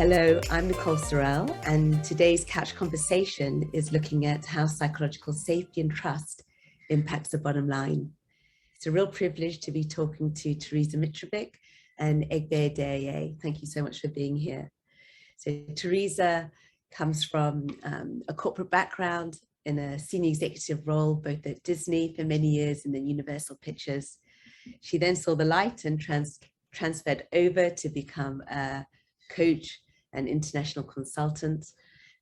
Hello, I'm Nicole Sorrell, and today's Couch Conversation is looking at how psychological safety and trust impacts the bottom line. It's a real privilege to be talking to Teresa Mitrovic and Egbe Adeoye. Thank you so much for being here. So Teresa comes from a corporate background in a senior executive role, both at Disney for many years and then Universal Pictures. She then saw the light and transferred over to become a coach and international consultant.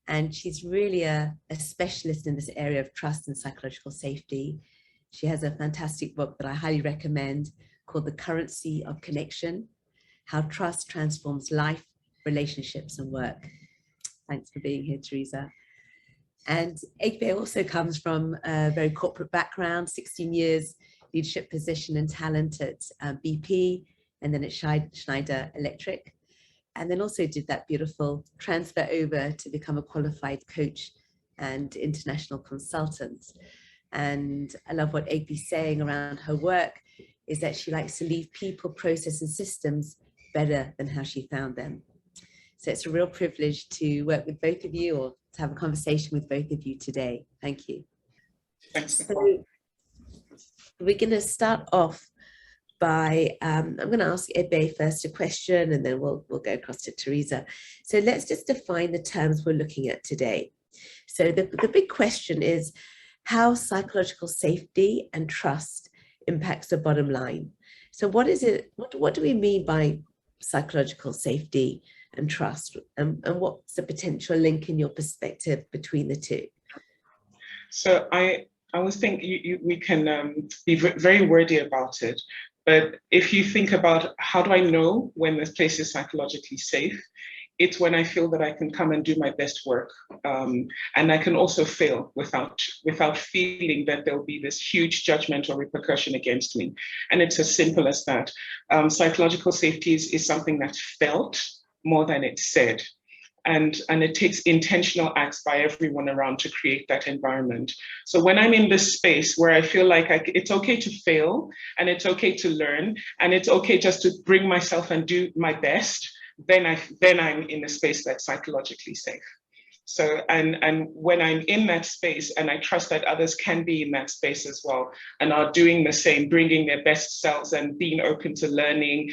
And she's really a specialist in this area of trust and psychological safety. She has a fantastic book that I highly recommend called The Currency of Connection: How Trust Transforms Life, Relationships and Work. Thanks for being here, Teresa. And Egbe also comes from a very corporate background, 16 years leadership position and talent at BP, and then at Schneider Electric. And then also did that beautiful transfer over to become a qualified coach and international consultant. And I love what Egbe's saying around her work is that she likes to leave people, process and systems better than how she found them. So it's a real privilege to work with both of you, or to have a conversation with both of you today. Thank you. Thanks, So Nicole. we're going to start off by, I'm going to ask Egbe first a question, and then we'll go across to Teresa. So let's just define the terms we're looking at today. So the big question is how psychological safety and trust impacts the bottom line. So what is it, what do we mean by psychological safety and trust, and what's the potential link in your perspective between the two? So I always think we can be very wordy about it, but if you think about how do I know when this place is psychologically safe, it's when I feel that I can come and do my best work, and I can also fail without feeling that there'll be this huge judgment or repercussion against me. And it's as simple as that. Psychological safety is something that's felt more than it's said. And it takes intentional acts by everyone around to create that environment. So when I'm in this space where I feel like it's okay to fail, and it's okay to learn, and it's okay just to bring myself and do my best, then I'm in a space that's psychologically safe. So, and when I'm in that space and I trust that others can be in that space as well and are doing the same, bringing their best selves and being open to learning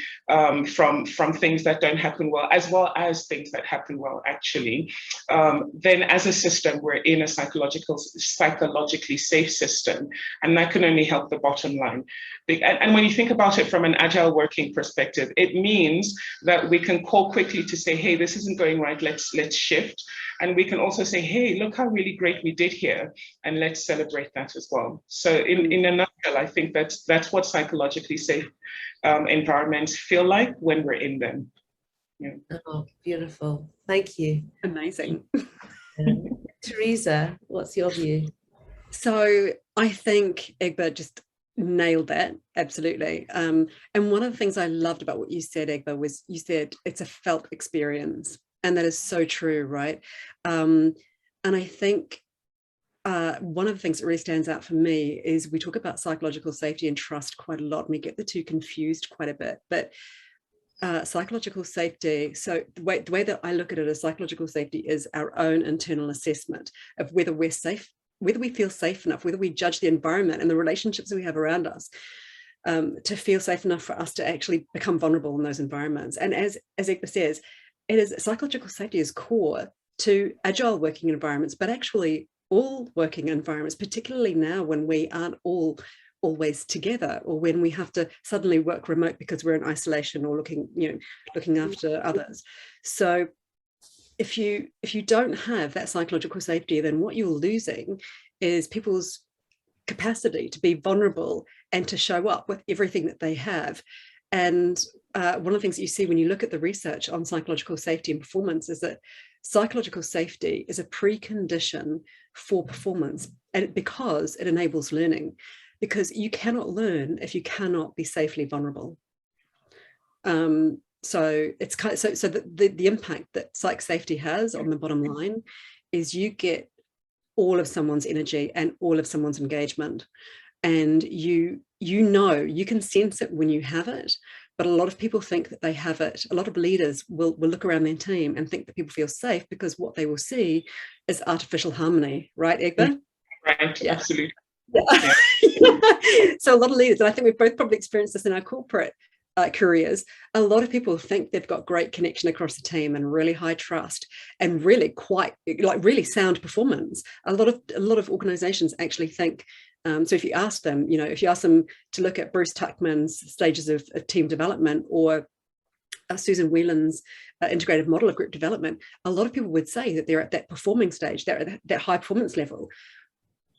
from things that don't happen well as things that happen well, actually, then as a system, we're in a psychologically safe system, and that can only help the bottom line. And when you think about it from an agile working perspective, it means that we can call quickly to say, hey, this isn't going right, let's shift. And we can also say, hey, look how really great we did here, and let's celebrate that as well. So in a nutshell, I think that's what psychologically safe environments feel like when we're in them. Yeah. Oh, beautiful. Thank you. Amazing. Teresa, what's your view? So I think Egbe just nailed that, absolutely. And one of the things I loved about what you said, Egbe, was you said it's a felt experience. And that is so true, right? And I think one of the things that really stands out for me is we talk about psychological safety and trust quite a lot, and we get the two confused quite a bit. But psychological safety, so the way that I look at it as psychological safety is our own internal assessment of whether we're safe, whether we feel safe enough, whether we judge the environment and the relationships that we have around us to feel safe enough for us to actually become vulnerable in those environments. And as Egbe says, psychological safety is core to agile working environments, but actually all working environments, particularly now when we aren't all always together, or when we have to suddenly work remote because we're in isolation or looking after others. So if you don't have that psychological safety, then what you're losing is people's capacity to be vulnerable and to show up with everything that they have. And one of the things that you see when you look at the research on psychological safety and performance is that psychological safety is a precondition for performance, and because it enables learning, because you cannot learn if you cannot be safely vulnerable. So it's kind of, so the impact that psych safety has on the bottom line is you get all of someone's energy and all of someone's engagement. And you can sense it when you have it, but a lot of people think that they have it. A lot of leaders will look around their team and think that people feel safe because what they will see is artificial harmony, right, Egbe? Right, yeah. Absolutely. Yeah. So a lot of leaders, and I think we've both probably experienced this in our corporate careers, a lot of people think they've got great connection across the team and really high trust and really quite like really sound performance. A lot of organizations actually think, so if you ask them, if you ask them to look at Bruce Tuckman's stages of team development or Susan Whelan's integrated model of group development, a lot of people would say that they're at that performing stage, they're at that high performance level.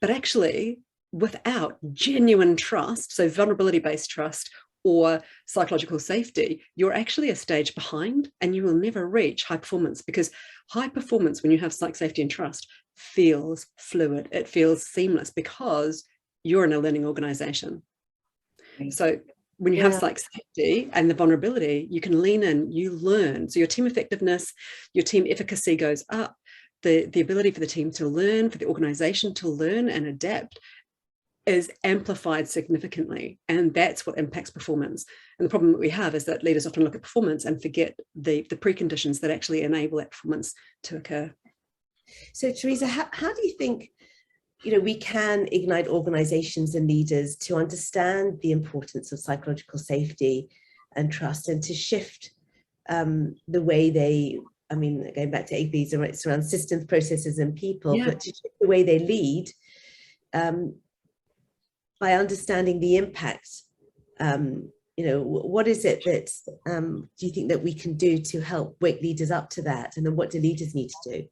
But actually, without genuine trust, so vulnerability-based trust or psychological safety, you're actually a stage behind and you will never reach high performance, because high performance, when you have psych safety and trust, feels fluid. It feels seamless because you're in a learning organization. So when you have psych safety and the vulnerability, you can lean in, you learn. So your team effectiveness, your team efficacy goes up. The ability for the team to learn, for the organization to learn and adapt is amplified significantly. And that's what impacts performance. And the problem that we have is that leaders often look at performance and forget the preconditions that actually enable that performance to occur. So Teresa, how do you think we can ignite organizations and leaders to understand the importance of psychological safety and trust, and to shift the way they, going back to Egbe's, it's around systems, processes, and people, but to shift the way they lead by understanding the impact. What is it that do you think that we can do to help wake leaders up to that? And then what do leaders need to do?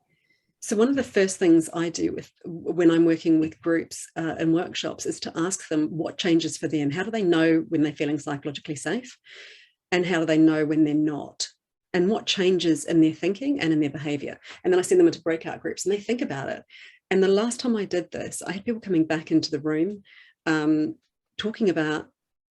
So one of the first things I do when I'm working with groups and workshops is to ask them what changes for them. How do they know when they're feeling psychologically safe? And how do they know when they're not? And what changes in their thinking and in their behavior? And then I send them into breakout groups and they think about it. And the last time I did this, I had people coming back into the room talking about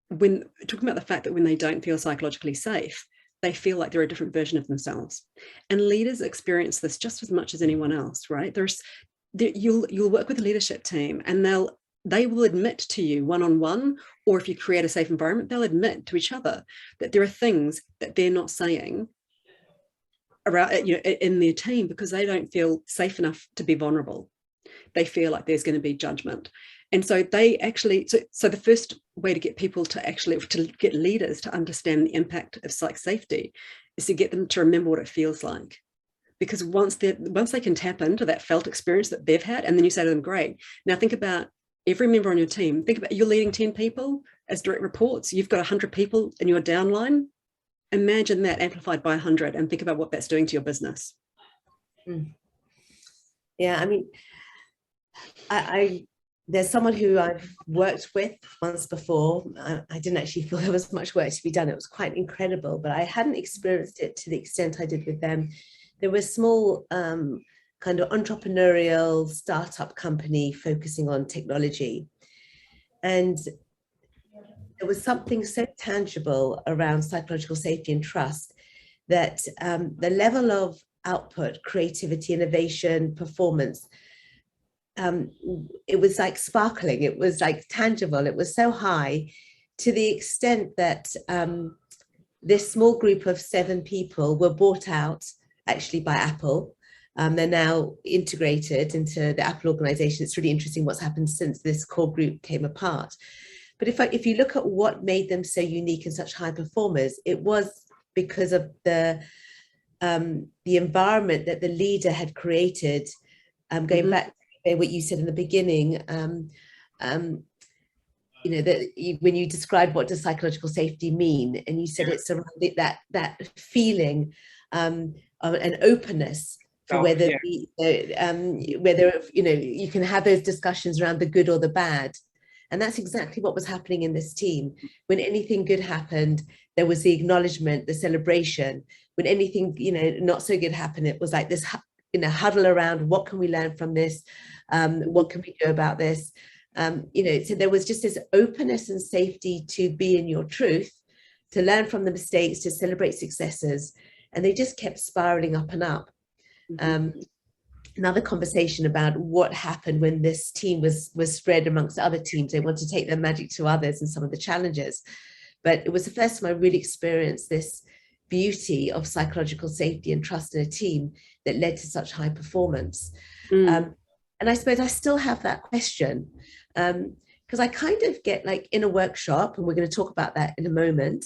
the fact that when they don't feel psychologically safe, they feel like they're a different version of themselves. And leaders experience this just as much as anyone else, right? You'll work with a leadership team and they will admit to you one-on-one, or if you create a safe environment, they'll admit to each other that there are things that they're not saying around, in their team because they don't feel safe enough to be vulnerable. They feel like there's going to be judgment. And so they actually, so the first way to get people to get leaders to understand the impact of psych safety is to get them to remember what it feels like. Because once they can tap into that felt experience that they've had, and then you say to them, great, now think about every member on your team. Think about you're leading 10 people as direct reports. You've got 100 people in your downline. Imagine that amplified by 100 and think about what that's doing to your business. Yeah, there's someone who I've worked with once before. I didn't actually feel there was much work to be done. It was quite incredible, but I hadn't experienced it to the extent I did with them. There was a small kind of entrepreneurial startup company focusing on technology. And there was something so tangible around psychological safety and trust that the level of output, creativity, innovation, performance, it was like sparkling, it was like tangible, it was so high to the extent that this small group of 7 people were bought out actually by Apple. They're now integrated into the Apple organization. It's really interesting what's happened since this core group came apart. But if you look at what made them so unique and such high performers, it was because of the environment that the leader had created. Going back to what you said in the beginning, that when you described what does psychological safety mean, and you said it's around that feeling an openness for whether you can have those discussions around the good or the bad. And that's exactly what was happening in this team. When anything good happened, there was the acknowledgement, the celebration. When anything not so good happened, it was like this huddle around, what can we learn from this? What can we do about this? So there was just this openness and safety to be in your truth, to learn from the mistakes, to celebrate successes. And they just kept spiraling up and up. Another conversation about what happened when this team was spread amongst other teams. They want to take their magic to others and some of the challenges. but it was the first time I really experienced this beauty of psychological safety and trust in a team that led to such high performance. And I suppose I still have that question, because I kind of get like in a workshop, and we're going to talk about that in a moment,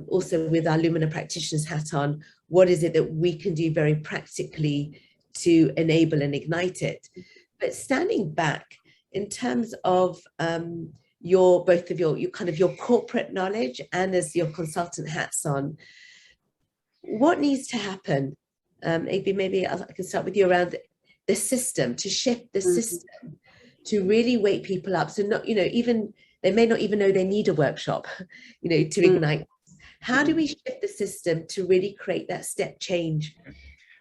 also with our Lumina practitioners hat on, what is it that we can do very practically to enable and ignite it? But standing back in terms of both of your kind of your corporate knowledge and as your consultant hats on, what needs to happen? Egbe, maybe I can start with you around the system, to shift the system, to really wake people up. So not, even they may not even know they need a workshop, to ignite. How do we shift the system to really create that step change?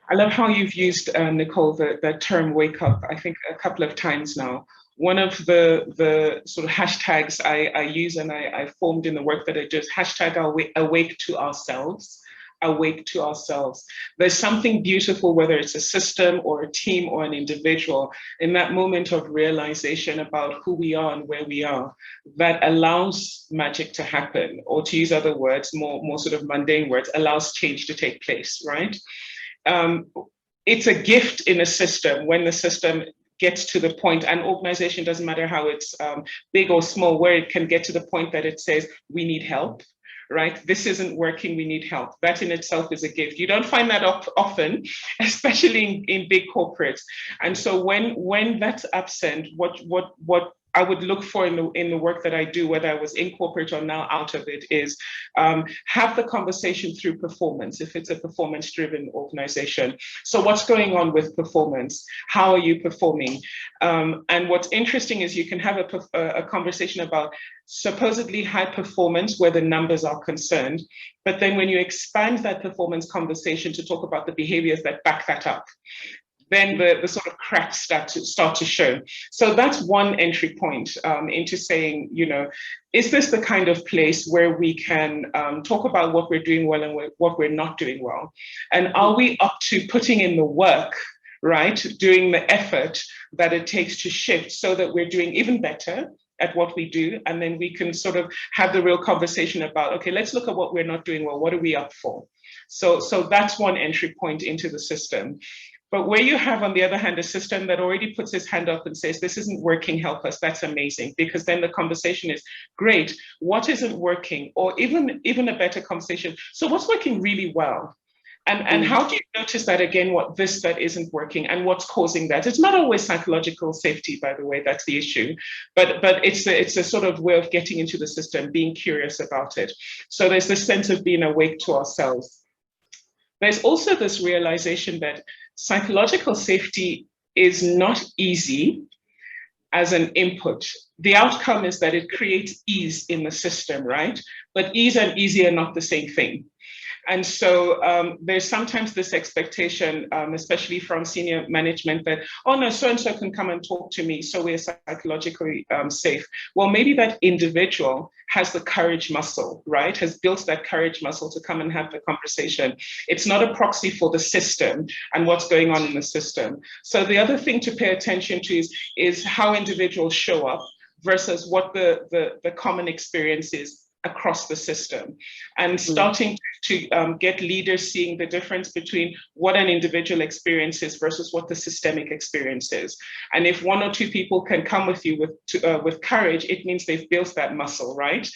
I love how you've used, Nicole, the term wake up, I think a couple of times now. One of the sort of hashtags I use and I formed in the work that I do is hashtag awake to ourselves. Awake to ourselves. There's something beautiful, whether it's a system or a team or an individual, in that moment of realization about who we are and where we are, that allows magic to happen, or to use other words, more sort of mundane words, allows change to take place, right? It's a gift in a system when the system gets to the point, and organization, doesn't matter how it's big or small, where it can get to the point that it says, we need help. Right? This isn't working, we need help. That in itself is a gift. You don't find that often, especially in big corporates. And so when that's absent, what I would look for in the work that I do, whether I was in corporate or now out of it, is have the conversation through performance, if it's a performance-driven organization. So what's going on with performance? How are you performing? And what's interesting is you can have a conversation about supposedly high performance where the numbers are concerned, but then when you expand that performance conversation to talk about the behaviors that back that up, then the sort of cracks start to show. So that's one entry point into saying, is this the kind of place where we can talk about what we're doing well and what we're not doing well? And are we up to putting in the work, right? Doing the effort that it takes to shift so that we're doing even better at what we do, and then we can sort of have the real conversation about, okay, let's look at what we're not doing well. What are we up for? So that's one entry point into the system. But where you have, on the other hand, a system that already puts its hand up and says, this isn't working, help us, that's amazing. Because then the conversation is, great, what isn't working? Or even a better conversation, so what's working really well? And how do you notice that, again, that isn't working and what's causing that? It's not always psychological safety, by the way, that's the issue, but it's a sort of way of getting into the system, being curious about it. So there's this sense of being awake to ourselves. There's also this realization that psychological safety is not easy as an input. The outcome is that it creates ease in the system, right? But ease and easy are not the same thing. And so there's sometimes this expectation, especially from senior management, that, oh no, so-and-so can come and talk to me, so we're psychologically safe. Well, maybe that individual has the courage muscle, right? Has built that courage muscle to come and have the conversation. It's not a proxy for the system and what's going on in the system. So the other thing to pay attention to is how individuals show up versus what the common experience is across the system, and starting to get leaders seeing the difference between what an individual experiences versus what the systemic experience is. And if one or two people can come with you with courage, it means they've built that muscle, right?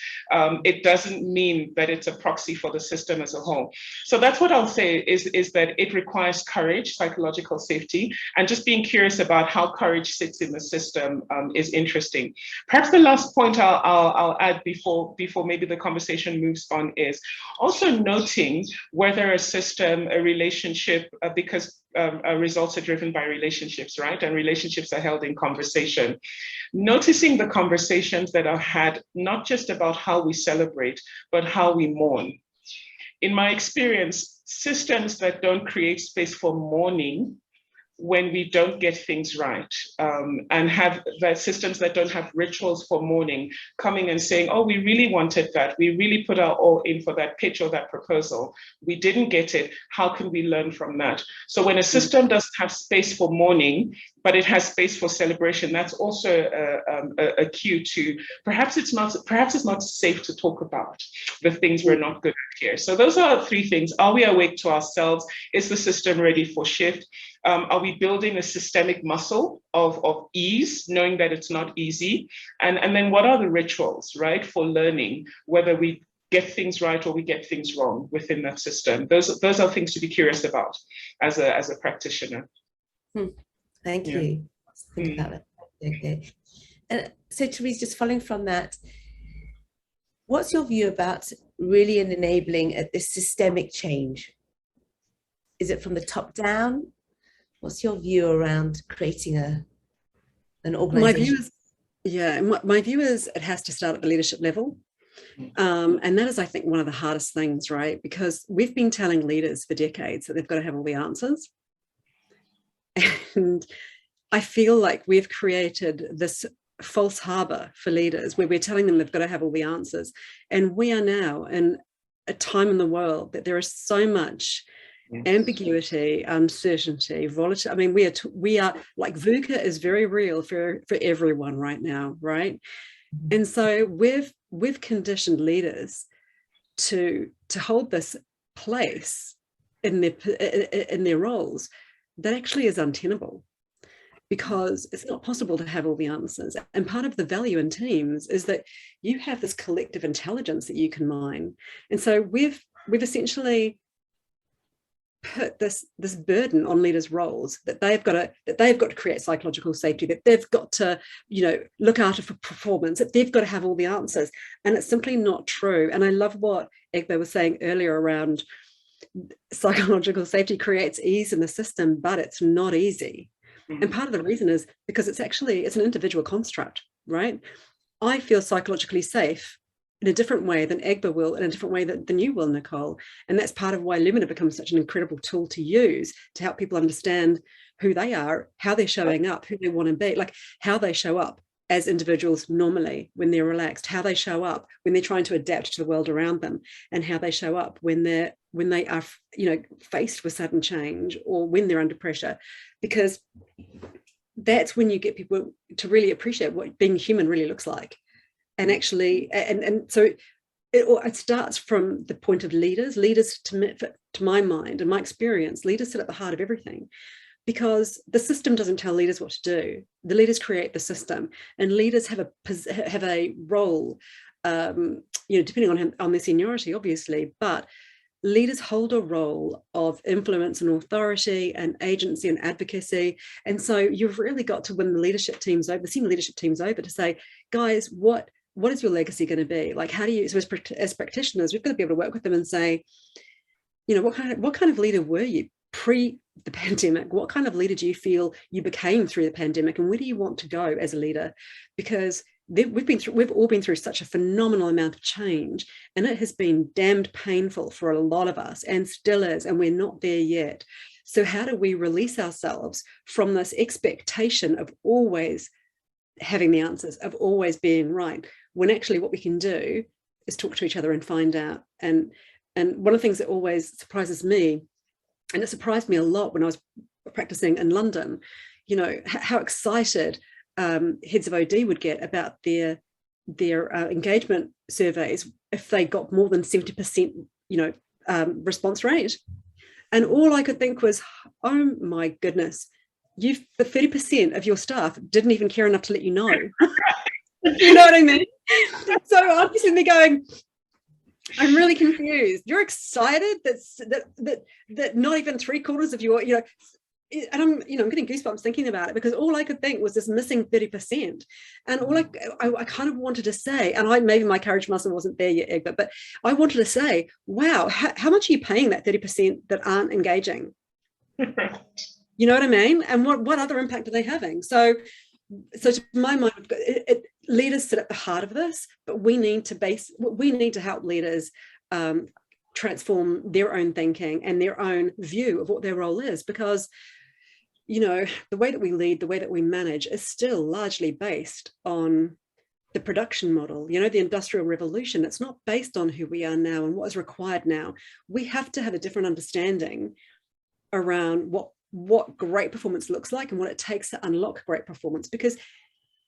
It doesn't mean that it's a proxy for the system as a whole. So that's what I'll say is that it requires courage, psychological safety, and just being curious about how courage sits in the system is interesting. Perhaps the last point I'll add before maybe the conversation moves on is also noting whether a system, a relationship, because results are driven by relationships, right? And relationships are held in conversation. Noticing the conversations that are had, not just about how we celebrate, but how we mourn. In my experience, systems that don't create space for mourning when we don't get things right, and have the systems that don't have rituals for mourning, coming and saying, oh, we really wanted that. We really put our all in for that pitch or that proposal. We didn't get it. How can we learn from that? So when a system doesn't have space for mourning, but it has space for celebration. That's also a cue to perhaps it's not safe to talk about the things we're not good at here. So those are 3 things. Are we awake to ourselves? Is the system ready for shift? Are we building a systemic muscle of ease, knowing that it's not easy? And then what are the rituals, right, for learning, whether we get things right or we get things wrong within that system? Those are things to be curious about as a practitioner. Thank you. Think about it. Okay. And so, Teresa, just following from that, what's your view about really enabling this systemic change? Is it from the top down? What's your view around creating an organization? My view is it has to start at the leadership level. And that is, I think, one of the hardest things, right? Because we've been telling leaders for decades that they've got to have all the answers. And I feel like we've created this false harbor for leaders where we're telling them they've got to have all the answers. And we are now in a time in the world that there is so much ambiguity, uncertainty, volatility. I mean, we are like VUCA is very real for everyone right now, right? And so we've conditioned leaders to hold this place in their roles that actually is untenable, because it's not possible to have all the answers. And part of the value in teams is that you have this collective intelligence that you can mine. And so we've essentially put this burden on leaders' roles that they've got to create psychological safety, that they've got to, look after for performance, that they've got to have all the answers. And it's simply not true. And I love what Egbe was saying earlier around psychological safety creates ease in the system, but it's not easy. And part of the reason is because it's an individual construct, right? I feel psychologically safe in a different way than Egbe will, in a different way than you will, Nicole. And that's part of why Lumina becomes such an incredible tool to use to help people understand who they are, how they're showing up, who they want to be, like how they show up as individuals normally when they're relaxed, how they show up when they're trying to adapt to the world around them, and how they show up when they are faced with sudden change or when they're under pressure, because that's when you get people to really appreciate what being human really looks like. And actually, and so it starts from the point of leaders, to my mind and my experience, leaders sit at the heart of everything. Because the system doesn't tell leaders what to do. The leaders create the system, and leaders have a role, depending on their seniority, obviously. But leaders hold a role of influence and authority and agency and advocacy. And so you've really got to win the leadership teams over, the senior leadership teams over, to say, guys, what is your legacy going to be? Like, how do you? So as practitioners, we've got to be able to work with them and say, what kind of leader were you pre the pandemic? What kind of leader do you feel you became through the pandemic, and where do you want to go as a leader? Because we've all been through such a phenomenal amount of change, and it has been damned painful for a lot of us, and still is, and we're not there yet. So how do we release ourselves from this expectation of always having the answers, of always being right, when actually what we can do is talk to each other and find out? And one of the things that always surprises me, and it surprised me a lot when I was practicing in London, how excited heads of OD would get about their engagement surveys if they got more than 70%, response rate. And all I could think was, oh my goodness, the 30% of your staff didn't even care enough to let you know. You know what I mean? So I'm just sitting there going, I'm really confused. You're excited that not even 3/4 of your, and I'm getting goosebumps thinking about it, because all I could think was this missing 30%. And all I kind of wanted to say, and maybe my courage muscle wasn't there yet, Egbe, but I wanted to say, wow, how much are you paying that 30% that aren't engaging? You know what I mean? And what other impact are they having? So to my mind, leaders sit at the heart of this, but we need to help leaders transform their own thinking and their own view of what their role is, because the way that we lead, the way that we manage is still largely based on the production model, the Industrial Revolution. It's not based on who we are now and what is required now. We have to have a different understanding around what what great performance looks like and what it takes to unlock great performance. Because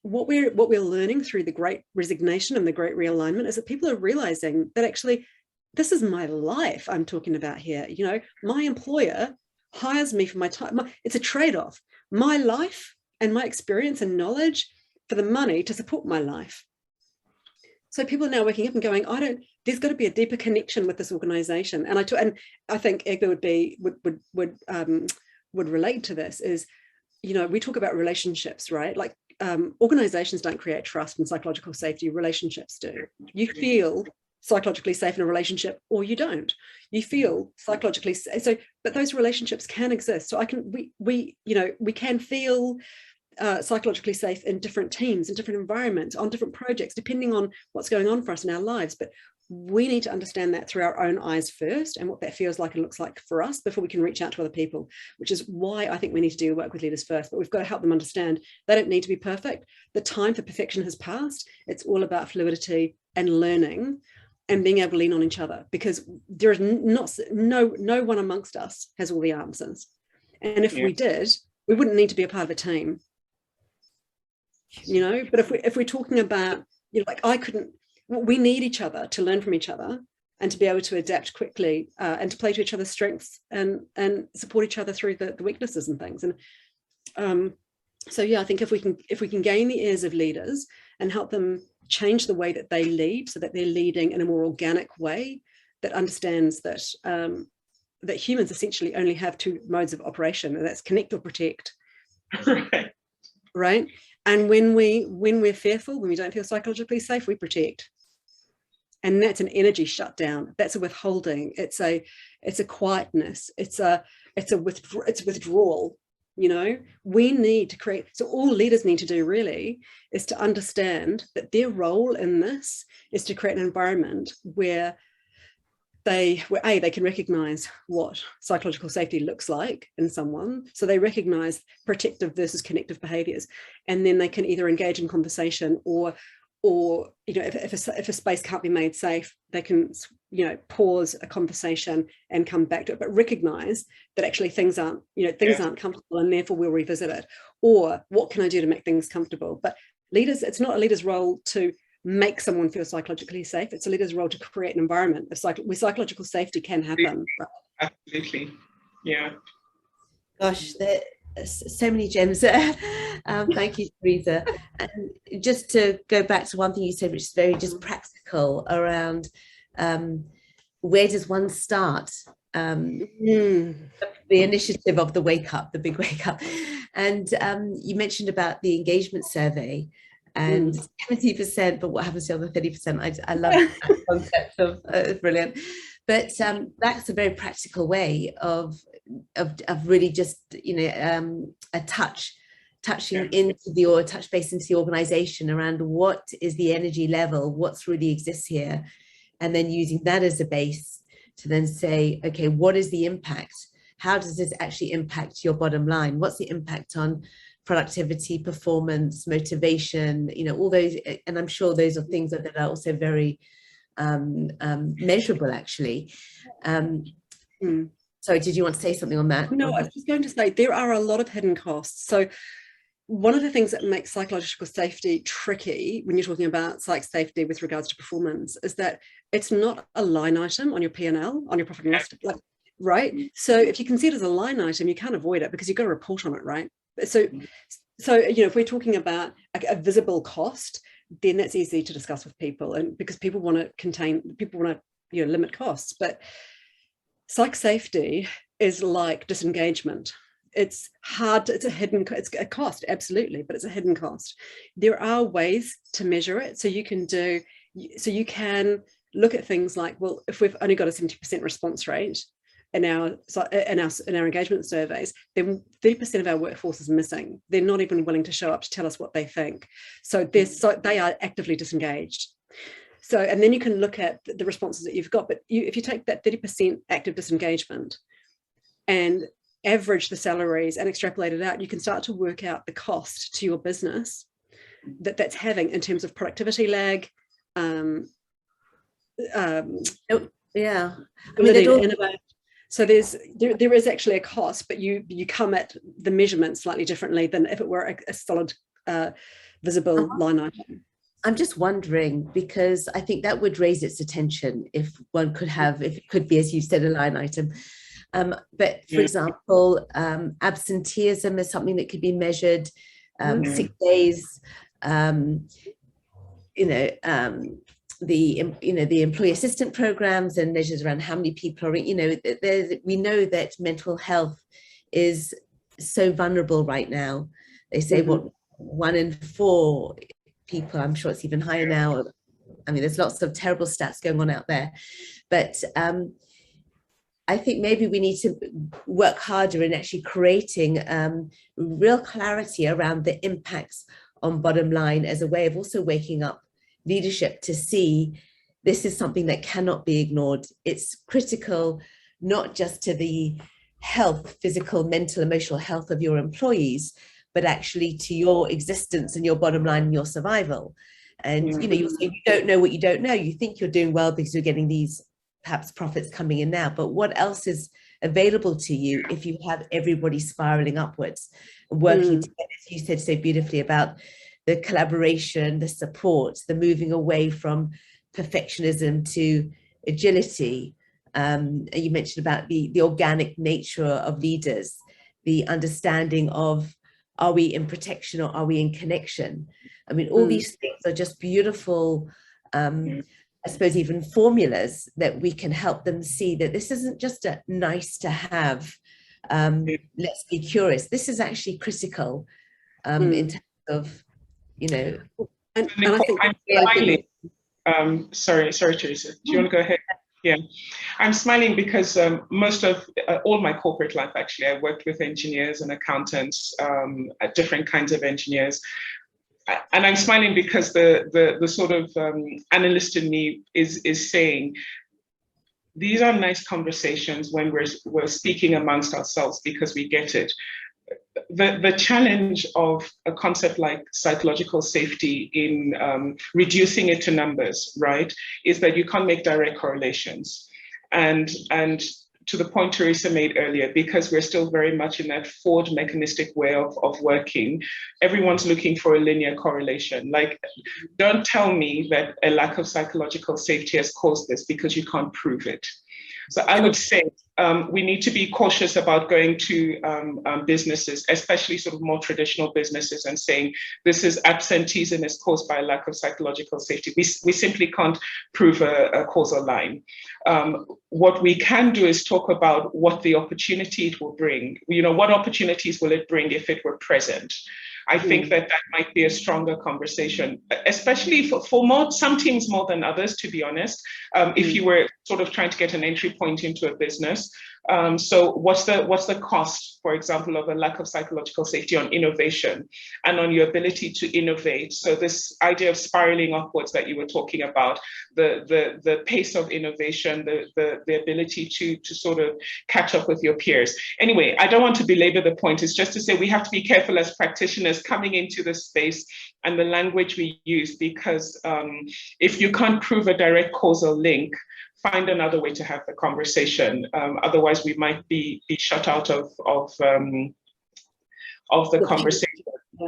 what we're learning through the great resignation and the great realignment is that people are realizing that actually this is my life I'm talking about here. You know, my employer hires me for my time. It's a trade-off. My life and my experience and knowledge for the money to support my life. So people are now waking up and going, there's got to be a deeper connection with this organization. And I think Egbe would relate to this is, you know, we talk about relationships, right? Like organizations don't create trust and psychological safety, relationships do. You feel psychologically safe in a relationship or you don't. You feel psychologically so, but those relationships can exist. So we can feel psychologically safe in different teams, in different environments, on different projects, depending on what's going on for us in our lives. But we need to understand that through our own eyes first and what that feels like and looks like for us before we can reach out to other people, which is why I think we need to do work with leaders first. But we've got to help them understand they don't need to be perfect. The time for perfection has passed. It's all about fluidity and learning and being able to lean on each other, because there is no one amongst us has all the answers. And if we did, we wouldn't need to be a part of a team. You know, but if we're talking about, you know, like we need each other to learn from each other and to be able to adapt quickly and to play to each other's strengths and support each other through the weaknesses and things. And so yeah, I think if we can gain the ears of leaders and help them change the way that they lead, so that they're leading in a more organic way that understands that that humans essentially only have two modes of operation, and that's connect or protect. Right. And when we're fearful, when we don't feel psychologically safe, we protect. And that's an energy shutdown. That's a withholding. It's a quietness. It's withdrawal. You know, we need to create. So all leaders need to do really is to understand that their role in this is to create an environment where they can recognize what psychological safety looks like in someone. So they recognize protective versus connective behaviors. And then they can either engage in conversation or you know, if a space can't be made safe, they can, you know, pause a conversation and come back to it, but recognize that actually things aren't comfortable, and therefore we'll revisit it. Or what can I do to make things comfortable? But leaders, it's not a leader's role to make someone feel psychologically safe. It's a leader's role to create an environment where psychological safety can happen. Absolutely. Yeah. Gosh, there's so many gems there. Thank you, Teresa. And just to go back to one thing you said, which is very just practical around where does one start? The initiative of the wake up, the big wake up. And you mentioned about the engagement survey and 70%, but what happens to the other 30%? I love that concept of it's brilliant. But that's a very practical way of really just, you know, touching into or touch base into the organization around what is the energy level, what's really exists here, and then using that as a base to then say, okay, what is the impact? How does this actually impact your bottom line? What's the impact on productivity, performance, motivation, you know, all those? And I'm sure those are things that are also very measurable, actually. Sorry, did you want to say something on that? No, I was just going to say there are a lot of hidden costs. So one of the things that makes psychological safety tricky when you're talking about psych safety with regards to performance is that it's not a line item on your P&L, on your profit and loss, right? So if you can see it as a line item, you can't avoid it because you've got to report on it, right? So you know, if we're talking about a visible cost, then that's easy to discuss with people, and because people want to you know, limit costs. But psych safety is like disengagement. It's hard, it's a cost, absolutely, but it's a hidden cost. There are ways to measure it. So you can look at things like, well, if we've only got a 70% response rate in our engagement surveys, then 30% of our workforce is missing. They're not even willing to show up to tell us what they think. So they are actively disengaged. So, and then you can look at the responses that you've got, but if you take that 30% active disengagement and average the salaries and extrapolate it out, you can start to work out the cost to your business that's having in terms of productivity lag. Yeah, I mean, So there is actually a cost, but you come at the measurement slightly differently than if it were a solid visible line item. I'm just wondering, because I think that would raise its attention if one could have, if it could be, as you said, a line item. But for example, absenteeism is something that could be measured, sick days, the employee assistant programs and measures around how many people are, we know that mental health is so vulnerable right now. They say what 1 in 4 people, I'm sure it's even higher now. I mean, there's lots of terrible stats going on out there, but I think maybe we need to work harder in actually creating real clarity around the impacts on bottom line, as a way of also waking up leadership to see this is something that cannot be ignored. It's critical, not just to the health, physical, mental, emotional health of your employees, but actually to your existence and your bottom line and your survival. And you say you don't know what you don't know. You think you're doing well because you're getting these perhaps profits coming in now, but what else is available to you if you have everybody spiraling upwards and working together, as you said so beautifully about the collaboration, the support, the moving away from perfectionism to agility. You mentioned about the organic nature of leaders, the understanding of, are we in protection or are we in connection? I mean, all these things are just beautiful, I suppose, even formulas that we can help them see that this isn't just a nice to have, let's be curious. This is actually critical in terms of, And Nicole, I think I'm smiling. Sorry, Teresa. Do you want to go ahead? Yeah, I'm smiling because most of all my corporate life, actually, I worked with engineers and accountants, different kinds of engineers. And I'm smiling because the sort of analyst in me is saying, these are nice conversations when we're speaking amongst ourselves because we get it. The challenge of a concept like psychological safety in reducing it to numbers, right, is that you can't make direct correlations. And to the point Teresa made earlier, because we're still very much in that Ford mechanistic way of working, everyone's looking for a linear correlation. Like, don't tell me that a lack of psychological safety has caused this because you can't prove it. So I would say we need to be cautious about going to businesses, especially sort of more traditional businesses, and saying this is absenteeism is caused by a lack of psychological safety. We simply can't prove a causal line. What we can do is talk about what the opportunity it will bring. What opportunities will it bring if it were present? I think that might be a stronger conversation, especially for some teams more than others, to be honest, if you were sort of trying to get an entry point into a business. So what's the cost, for example, of a lack of psychological safety on innovation and on your ability to innovate? So this idea of spiraling upwards that you were talking about, the pace of innovation, the ability to sort of catch up with your peers. Anyway, I don't want to belabor the point. It's just to say we have to be careful as practitioners coming into this space and the language we use, because if you can't prove a direct causal link, find another way to have the conversation. Otherwise, we might be shut out of the conversation.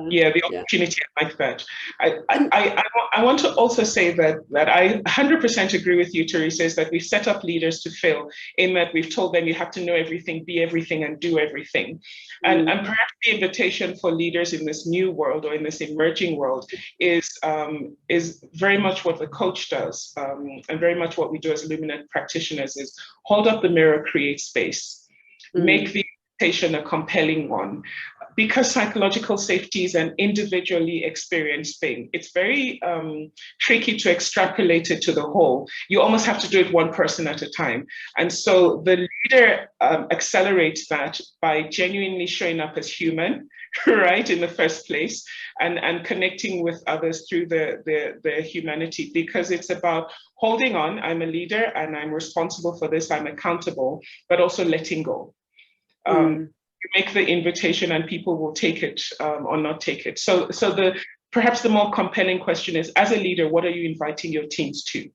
Yeah, the opportunity like that. I want to also say that I 100% agree with you, Teresa, is that we've set up leaders to fail, in that we've told them you have to know everything, be everything, and do everything. And perhaps the invitation for leaders in this new world or in this emerging world is very much what the coach does, and very much what we do as Lumina practitioners is hold up the mirror, create space, make the invitation a compelling one. Because psychological safety is an individually experienced thing, it's very tricky to extrapolate it to the whole. You almost have to do it one person at a time. And so the leader accelerates that by genuinely showing up as human, right, in the first place, and connecting with others through their humanity, because it's about holding on. I'm a leader and I'm responsible for this, I'm accountable, but also letting go. Make the invitation and people will take it or not take it. So perhaps the more compelling question is, as a leader, what are you inviting your teams to?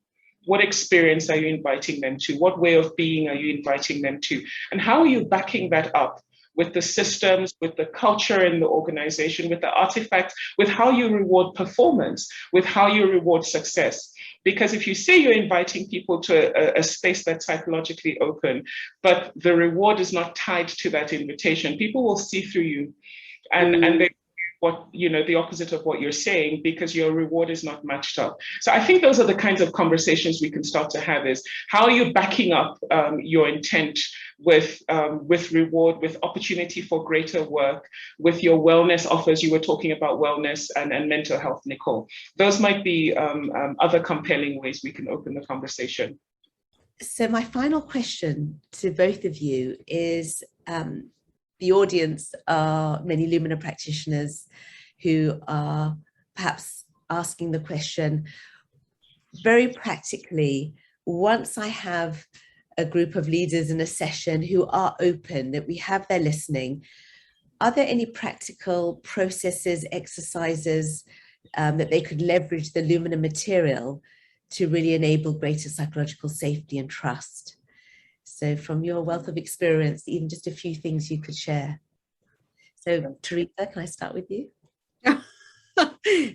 what experience are you inviting them to? What way of being are you inviting them to? And how are you backing that up with the systems, with the culture in the organization, with the artifacts, with how you reward performance, with how you reward success? Because if you say you're inviting people to a space that's psychologically open, but the reward is not tied to that invitation, people will see through you. And they the opposite of what you're saying, because your reward is not matched up. So I think those are the kinds of conversations we can start to have, is how are you backing up your intent with reward, with opportunity for greater work, with your wellness offers. You were talking about wellness and mental health, Nicole. Those might be other compelling ways we can open the conversation. So my final question to both of you is, the audience are many Lumina practitioners who are perhaps asking the question, very practically, once I have a group of leaders in a session who are open, that we have their listening, are there any practical processes, exercises that they could leverage the Lumina material to really enable greater psychological safety and trust? So from your wealth of experience, even just a few things you could share. So Teresa, can I start with you?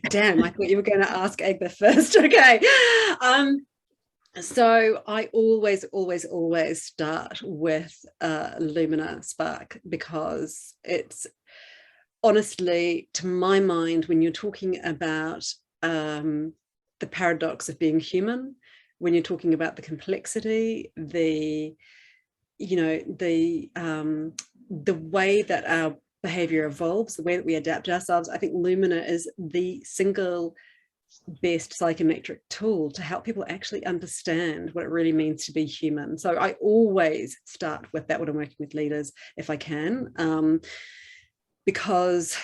Damn, I thought you were going to ask Egbe first. Okay. So I always start with Lumina Spark, because it's honestly, to my mind, when you're talking about the paradox of being human, when you're talking about the complexity, the way that our behavior evolves, the way that we adapt ourselves, I think Lumina is the single best psychometric tool to help people actually understand what it really means to be human. So I always start with that when I'm working with leaders, if I can, because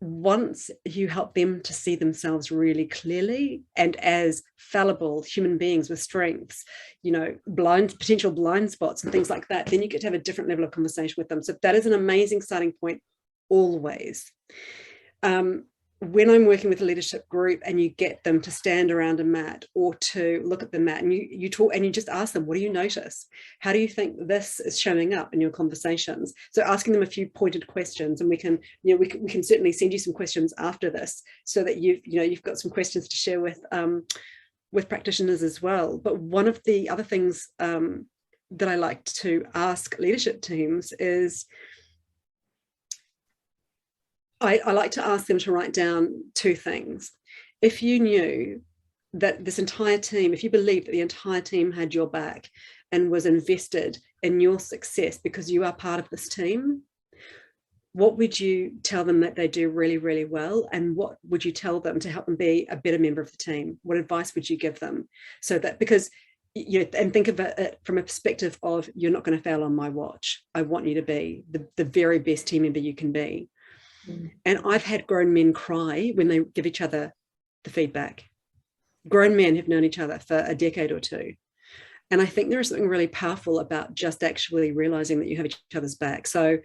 once you help them to see themselves really clearly and as fallible human beings with strengths, potential blind spots and things like that, then you get to have a different level of conversation with them. So that is an amazing starting point always. When I'm working with a leadership group and you get them to stand around a mat or to look at the mat, and you talk and you just ask them, what do you notice? How do you think this is showing up in your conversations? So asking them a few pointed questions, and we can certainly send you some questions after this, so that you've got some questions to share with practitioners as well. But one of the other things that I like to ask leadership teams is, I like to ask them to write down two things. If you knew that this entire team, if you believed that the entire team had your back and was invested in your success because you are part of this team, what would you tell them that they do really, really well? And what would you tell them to help them be a better member of the team? What advice would you give them? So that, because and think of it from a perspective of, you're not going to fail on my watch. I want you to be the very best team member you can be. And I've had grown men cry when they give each other the feedback. Grown men have known each other for a decade or two. And I think there is something really powerful about just actually realizing that you have each other's back. So,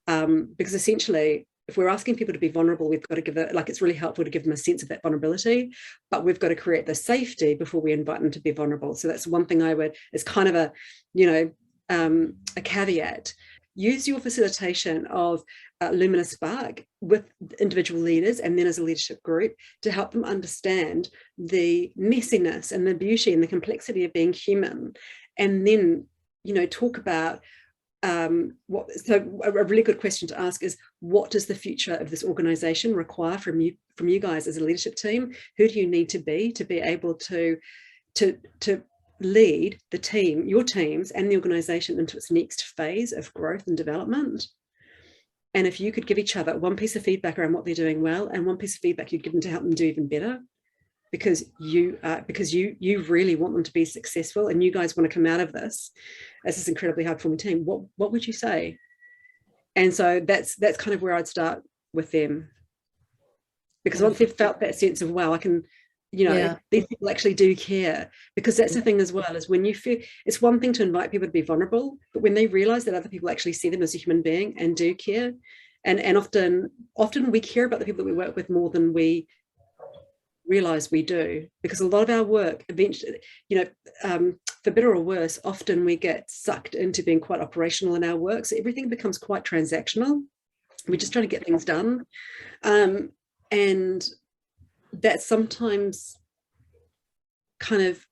because essentially, if we're asking people to be vulnerable, we've got to give it, it's really helpful to give them a sense of that vulnerability, but we've got to create the safety before we invite them to be vulnerable. So that's one thing it's kind of a caveat. Use your facilitation of Lumina Spark with individual leaders and then as a leadership group to help them understand the messiness and the beauty and the complexity of being human. And then, talk about so a really good question to ask is, what does the future of this organization require from you guys as a leadership team? Who do you need to be able to lead the team, your teams and the organization into its next phase of growth and development? And if you could give each other one piece of feedback around what they're doing well and one piece of feedback you'd give them to help them do even better, because you really want them to be successful and you guys want to come out of this as this incredibly hard performing team, what would you say? And so that's kind of where I'd start with them, because once they've felt that sense of, wow, I can, these people actually do care. Because that's the thing as well, is when you feel, it's one thing to invite people to be vulnerable, but when they realize that other people actually see them as a human being and do care, and often we care about the people that we work with more than we realize we do, because a lot of our work eventually, for better or worse, often we get sucked into being quite operational in our work. So everything becomes quite transactional. We're just trying to get things done. And that sometimes kind of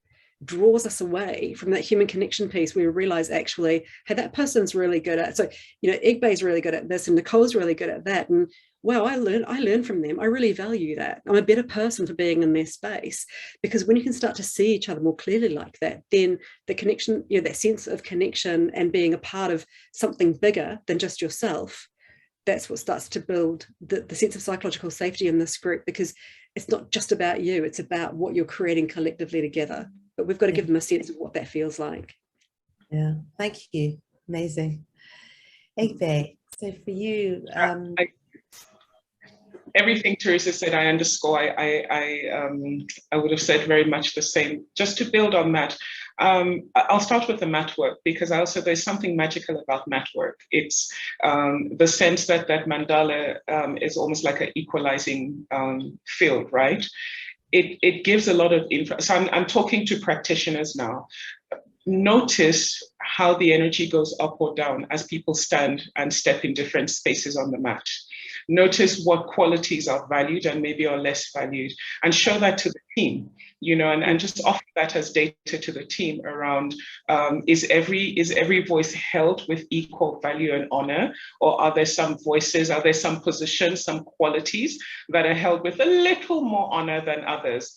draws us away from that human connection piece, where we realize actually, hey, that person's really good at, so, Egbe is really good at this and Nicole's really good at that. And wow, I learn from them. I really value that. I'm a better person for being in their space, because when you can start to see each other more clearly like that, then the connection, that sense of connection and being a part of something bigger than just yourself, that's what starts to build the sense of psychological safety in this group, because it's not just about you, it's about what you're creating collectively together. But we've got to give them a sense of what that feels like. Yeah, thank you. Amazing. Egbe, so for you, everything Teresa said, I underscore. I would have said very much the same. Just to build on that, I'll start with the mat work, because also there's something magical about mat work. It's the sense that mandala is almost like an equalizing field, right? It gives a lot of info. So I'm talking to practitioners now. Notice how the energy goes up or down as people stand and step in different spaces on the mat. Notice what qualities are valued and maybe are less valued, and show that to the team, and just offer that as data to the team around, is every voice held with equal value and honor, or are there some voices, are there some positions, some qualities that are held with a little more honor than others?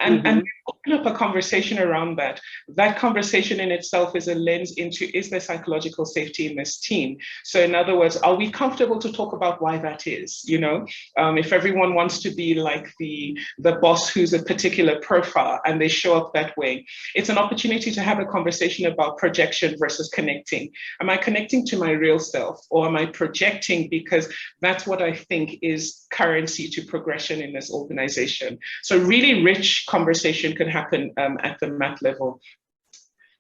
And open up a conversation around that. That conversation in itself is a lens into, is there psychological safety in this team? So in other words, are we comfortable to talk about why that is? If everyone wants to be like the boss who's a particular profile and they show up that way, it's an opportunity to have a conversation about projection versus connecting. Am I connecting to my real self, or am I projecting because that's what I think is currency to progression in this organization? So really rich conversation can happen at the mat level.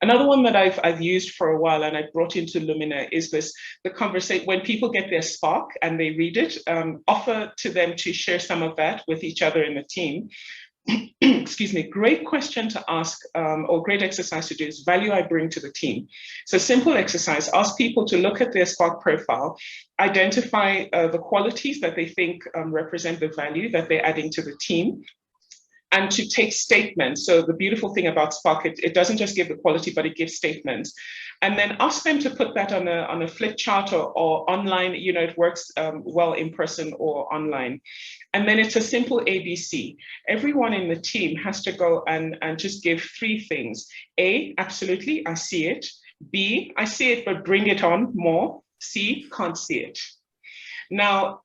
Another one that I've used for a while and I brought into Lumina is the conversation when people get their spark and they read it, offer to them to share some of that with each other in the team. Excuse me, great question to ask, or great exercise to do is value I bring to the team. So simple exercise, ask people to look at their spark profile, identify the qualities that they think represent the value that they're adding to the team, and to take statements. So the beautiful thing about Spark, it doesn't just give the quality, but it gives statements. And then ask them to put that on a flip chart or online. It works well in person or online. And then it's a simple ABC. Everyone in the team has to go and just give 3 things. A, absolutely, I see it. B, I see it, but bring it on more. C, can't see it. Now,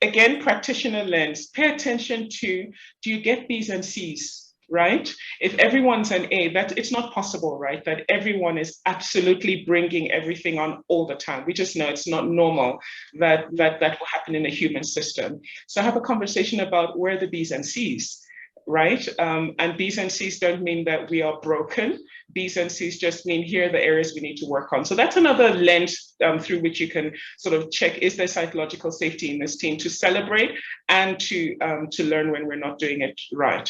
again, practitioner lens, pay attention to, do you get B's and C's, right? If everyone's an A, it's not possible, right? That everyone is absolutely bringing everything on all the time. We just know it's not normal that will happen in a human system. So have a conversation about where are the B's and C's, right? And B's and C's don't mean that we are broken. B's and C's just mean here are the areas we need to work on. So that's another lens through which you can sort of check, is there psychological safety in this team, to celebrate and to learn when we're not doing it right.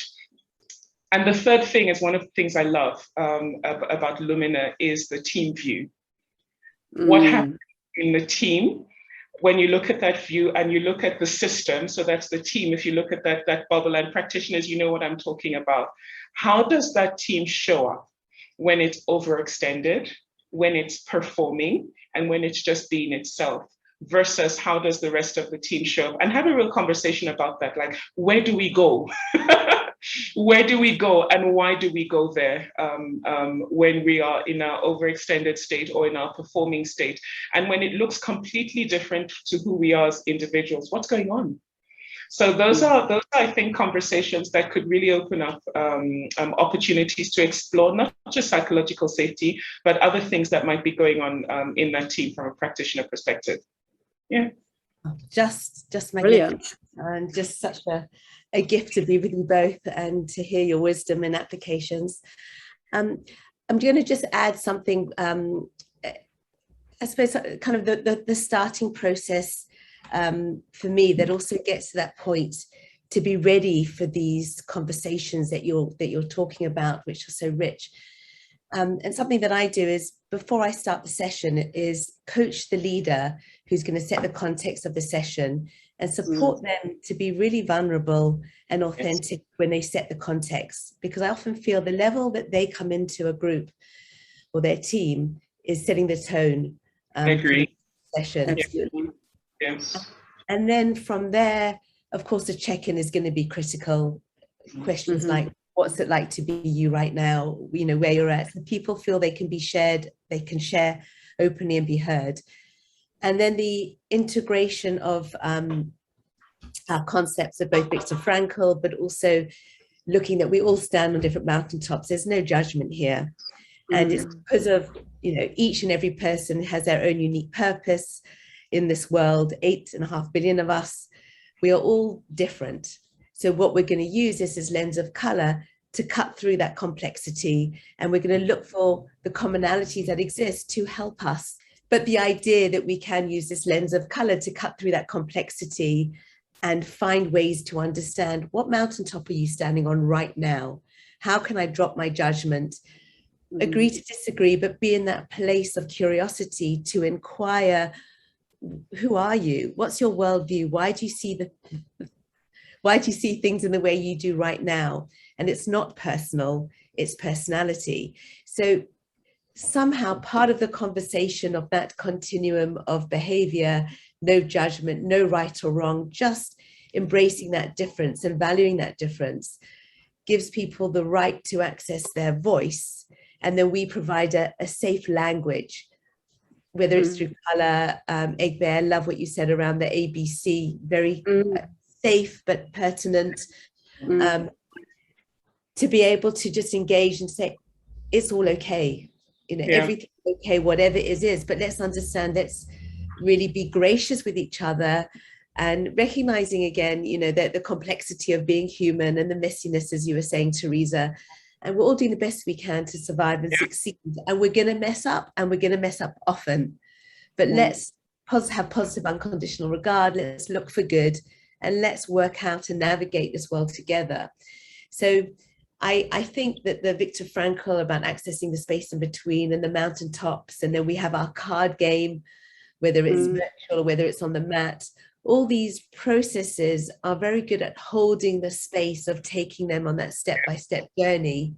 And the third thing is one of the things I love about Lumina is the team view. What happens in the team when you look at that view and you look at the system, so that's the team, if you look at that bubble, and practitioners, you know what I'm talking about. How does that team show up when it's overextended, when it's performing, and when it's just being itself, versus how does the rest of the team show up? And have a real conversation about that, like, where do we go? Where do we go and why do we go there when we are in our overextended state or in our performing state? And when it looks completely different to who we are as individuals, what's going on? So those are, I think, conversations that could really open up opportunities to explore not just psychological safety, but other things that might be going on in that team from a practitioner perspective. Yeah. Just magnificent, and just such a gift to be with you both and to hear your wisdom and applications. I'm going to just add something, I suppose, kind of the starting process for me that also gets to that point to be ready for these conversations that you're talking about, which are so rich. And something that I do is, before I start the session, is coach the leader who's going to set the context of the session and support them to be really vulnerable and authentic when they set the context. Because I often feel the level that they come into a group or their team is setting the tone. I agree. For the session. Absolutely. Yes. And then from there, of course, the check-in is going to be critical. Questions like, what's it like to be you right now? You know, where you're at. So people feel they can be shared, they can share openly and be heard. And then the integration of our concepts of both Viktor Frankl, but also looking that we all stand on different mountaintops. There's no judgment here. And it's because of, you know, each and every person has their own unique purpose in this world, 8.5 billion of us. We are all different. So what we're going to use is this lens of color to cut through that complexity. And we're going to look for the commonalities that exist to help us. But the idea that we can use this lens of color to cut through that complexity and find ways to understand, what mountaintop are you standing on right now? How can I drop my judgment? Agree to disagree, but be in that place of curiosity to inquire, who are you? What's your worldview? Why do you see things in the way you do right now? And it's not personal, it's personality. So somehow part of the conversation of that continuum of behavior, no judgment, no right or wrong, just embracing that difference and valuing that difference, gives people the right to access their voice. And then we provide a safe language, whether it's through color. Egbe, I love what you said around the ABC, very safe but pertinent, to be able to just engage and say, it's all okay, you know, everything's okay, whatever it is, but let's understand, let's really be gracious with each other, and recognizing again, you know, that the complexity of being human and the messiness, as you were saying, Teresa. And we're all doing the best we can to survive and succeed. And we're going to mess up, and we're going to mess up often. But let's have positive unconditional regard. Let's look for good, and let's work how to navigate this world together. So I think that the Viktor Frankl about accessing the space in between and the mountaintops, and then we have our card game, whether it's virtual or whether it's on the mat, all these processes are very good at holding the space of taking them on that step-by-step journey.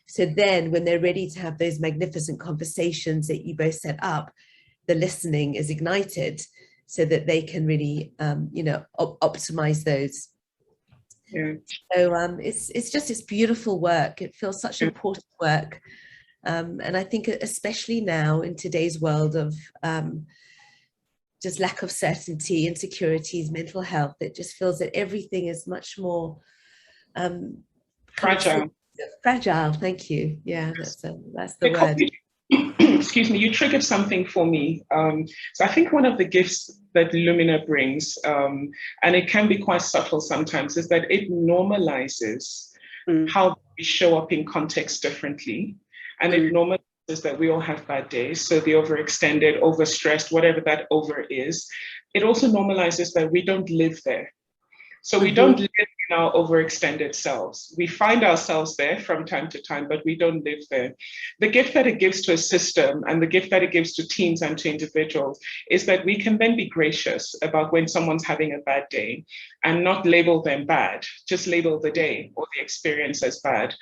So then when they're ready to have those magnificent conversations that you both set up, the listening is ignited so that they can really, you know, optimize those. Yeah. So it's just this beautiful work. It feels such important work. And I think especially now in today's world of just lack of certainty, insecurities, mental health, it just feels that everything is much more fragile. Fragile, thank you. Yeah, that's the word. Excuse me, you triggered something for me. So I think one of the gifts that Lumina brings, and it can be quite subtle sometimes, is that it normalizes how we show up in context differently. And it normalizes that we all have bad days. So the overextended, overstressed, whatever that over is. It also normalizes that we don't live there. So we don't live in our overextended selves. We find ourselves there from time to time, but we don't live there. The gift that it gives to a system and the gift that it gives to teams and to individuals is that we can then be gracious about when someone's having a bad day and not label them bad, just label the day or the experience as bad.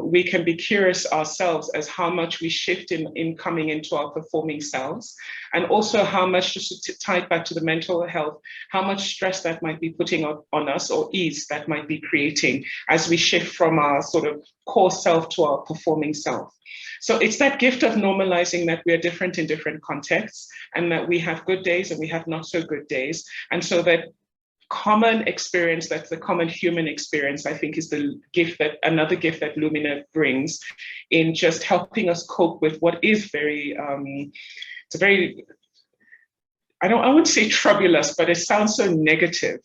We can be curious ourselves as how much we shift in coming into our performing selves, and also how much, just to tie it back to the mental health, how much stress that might be putting on us, or ease that might be creating as we shift from our sort of core self to our performing self. So it's that gift of normalizing that we are different in different contexts, and that we have good days and we have not so good days. And so that common experience, that's the common human experience, I think is the gift that, another gift that Lumina brings in just helping us cope with what is very, it's a very, I wouldn't say troublous, but it sounds so negative.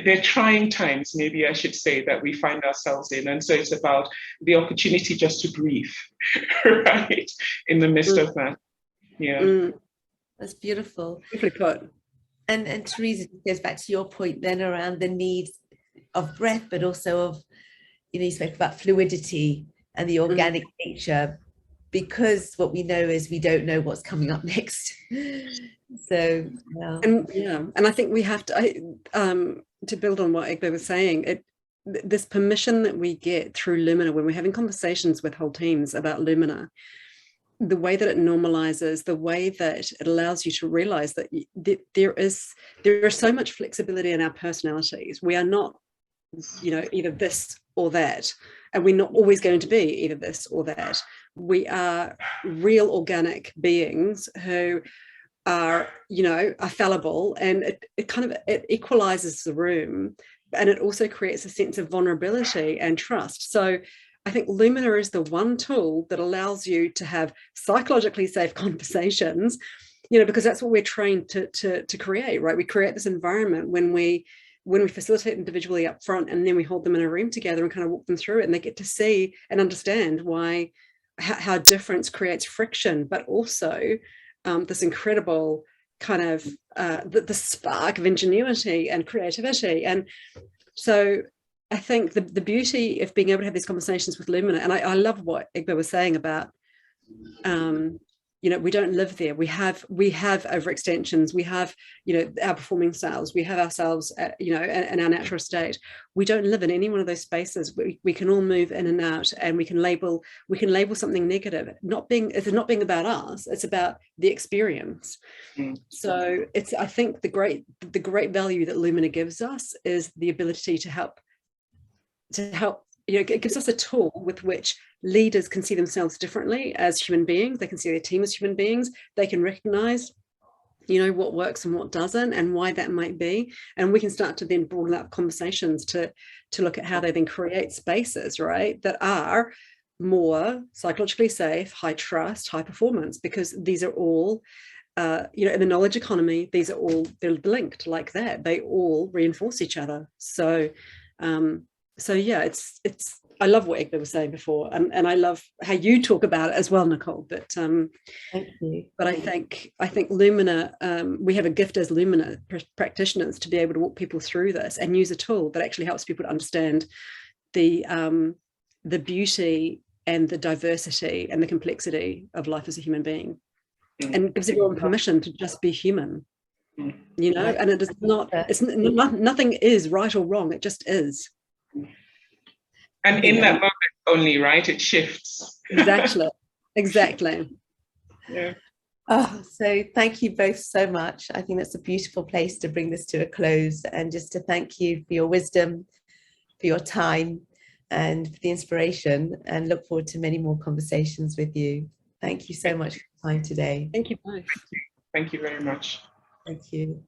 They're trying times, maybe I should say, that we find ourselves in. And so it's about the opportunity just to breathe, right? In the midst of that. Yeah. That's beautiful. Beautifully put. And Teresa, it goes back to your point then around the need of breath, but also of, you spoke about fluidity and the organic nature, because what we know is we don't know what's coming up next. So, yeah. And I think we have to build on what Egbe was saying, this permission that we get through Lumina when we're having conversations with whole teams about Lumina, the way that it normalizes, the way that it allows you to realize that there is so much flexibility in our personalities. We are not, either this or that, and we're not always going to be either this or that. We are real organic beings who are fallible, and it equalizes the room, and it also creates a sense of vulnerability and trust. So I think Lumina is the one tool that allows you to have psychologically safe conversations, because that's what we're trained to create, right? We create this environment when we facilitate individually up front, and then we hold them in a room together and kind of walk them through it, and they get to see and understand how difference creates friction, but also this incredible kind of the spark of ingenuity and creativity. And so I think the beauty of being able to have these conversations with Lumina, and I love what Egbe was saying about, we don't live there. We have overextensions. We have, our performing selves. We have ourselves, in our natural state. We don't live in any one of those spaces. We can all move in and out, and we can label something negative. It's not being about us. It's about the experience. So I think the great value that Lumina gives us is the ability to help. It gives us a tool with which leaders can see themselves differently as human beings. They can see their team as human beings. They can recognize, what works and what doesn't, and why that might be. And we can start to then broaden up conversations to look at how they then create spaces, right, that are more psychologically safe, high trust, high performance, because these are all, in the knowledge economy, they're linked like that. They all reinforce each other. So yeah, it's I love what Egbe was saying before, and I love how you talk about it as well, Nicole. But thank you. But I think Lumina, we have a gift as Lumina practitioners to be able to walk people through this and use a tool that actually helps people to understand the beauty and the diversity and the complexity of life as a human being, and gives everyone permission to just be human. And it is not. Nothing is right or wrong. It just is. And in that moment only, right? It shifts. Exactly. Yeah. Oh, so thank you both so much. I think that's a beautiful place to bring this to a close, and just to thank you for your wisdom, for your time, and for the inspiration, and look forward to many more conversations with you. Thank you so much for your time today. Thank you both. Thank you very much. Thank you.